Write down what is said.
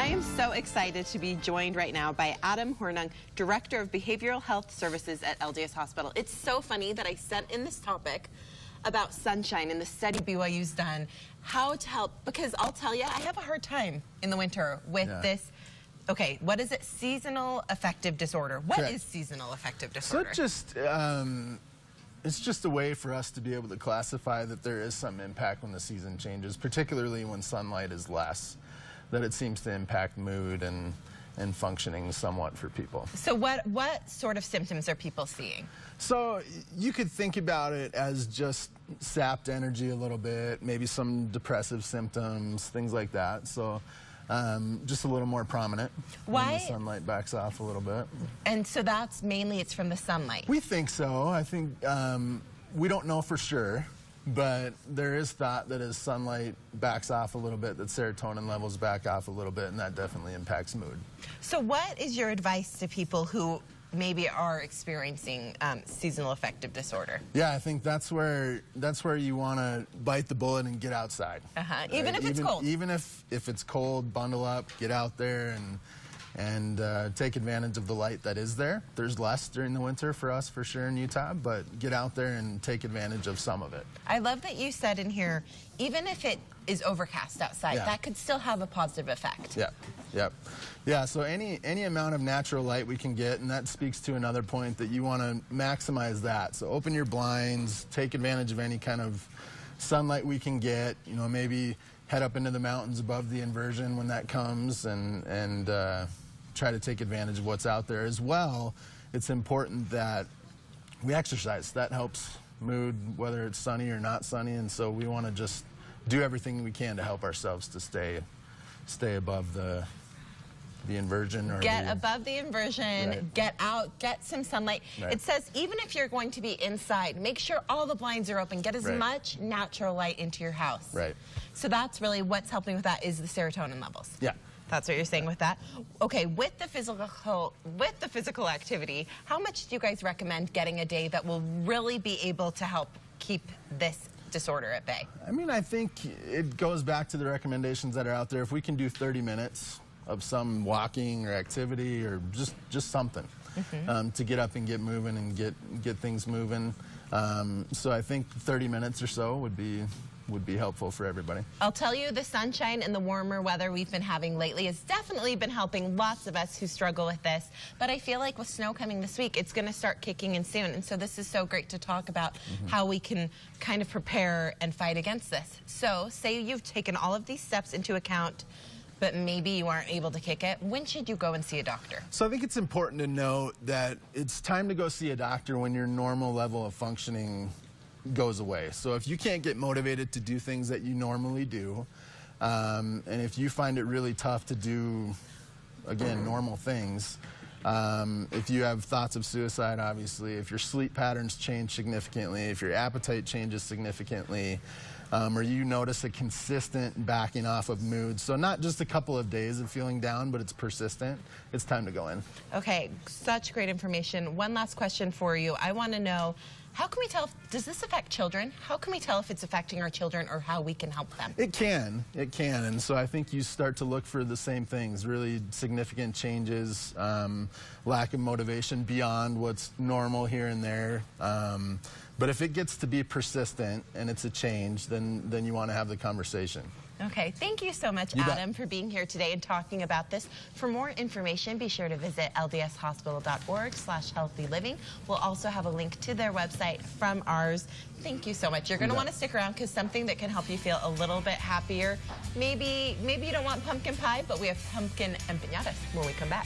I am so excited to be joined right now by Adam Hornung, Director of Behavioral Health Services at LDS Hospital. It's so funny that I sent in this topic about sunshine and the study BYU's done, how to help, because I'll tell you, I have a hard time in the winter with this. Okay, what is it? Seasonal affective disorder. What is seasonal affective disorder? So it's just a way for us to be able to classify that there is some impact when the season changes, particularly when sunlight is less, that it seems to impact mood and functioning somewhat for people. So what sort of symptoms are people seeing? So you could think about it as just sapped energy a little bit, maybe some depressive symptoms, things like that. So just a little more prominent when the sunlight backs off a little bit. And so that's mainly it's from the sunlight? We think so. I think we don't know for sure, but there is thought that as sunlight backs off a little bit, that serotonin levels back off a little bit, and that definitely impacts mood. So what is your advice to people who maybe are experiencing seasonal affective disorder? Yeah, I think that's where you want to bite the bullet and get outside. Even if it's cold. Even if it's cold, bundle up, get out there and take advantage of the light that is there. There's less during the winter for us, for sure, in Utah, but get out there and take advantage of some of it. I love that you said in here, even if it is overcast outside, that could still have a positive effect. Yeah, so any amount of natural light we can get, and that speaks to another point that you want to maximize that. So open your blinds, take advantage of any kind of sunlight we can get, you know, maybe head up into the mountains above the inversion when that comes and try to take advantage of what's out there. As well, it's important that we exercise. That helps mood, whether it's sunny or not sunny, and so we want to just do everything we can to help ourselves to stay above the inversion. Or get above the inversion, get out, get some sunlight. It says even if you're going to be inside, make sure all the blinds are open. Get as much natural light into your house. So that's really what's helping with that is the serotonin levels. That's what you're saying with that. Okay, with the physical activity, how much do you guys recommend getting a day that will really be able to help keep this disorder at bay? I mean, I think it goes back to the recommendations that are out there. If we can do 30 minutes of some walking or activity or just something to get up and get moving and get things moving. So I think 30 minutes or so would be helpful for everybody. I'll tell you, the sunshine and the warmer weather we've been having lately has definitely been helping lots of us who struggle with this. But I feel like with snow coming this week, it's going to start kicking in soon. And so this is so great to talk about how we can kind of prepare and fight against this. So say you've taken all of these steps into account, but maybe you aren't able to kick it. When should you go and see a doctor? So I think it's important to note that it's time to go see a doctor when your normal level of functioning goes away. So if you can't get motivated to do things that you normally do, and if you find it really tough to do, again, normal things, if you have thoughts of suicide, obviously, if your sleep patterns change significantly, if your appetite changes significantly, or you notice a consistent backing off of mood, so not just a couple of days of feeling down, but it's persistent, it's time to go in. Okay, such great information. One last question for you. I want to know, how can we tell, does this affect children? How can we tell if it's affecting our children or how we can help them? It can, and so I think you start to look for the same things, really significant changes, lack of motivation beyond what's normal here and there. But if it gets to be persistent and it's a change, then you want to have the conversation. Okay, thank you so much, Adam, for being here today and talking about this. For more information, be sure to visit ldshospital.org/healthyliving. We'll also have a link to their website from ours. Thank you so much. You're going to want to stick around because something that can help you feel a little bit happier. Maybe you don't want pumpkin pie, but we have pumpkin empanadas when we come back.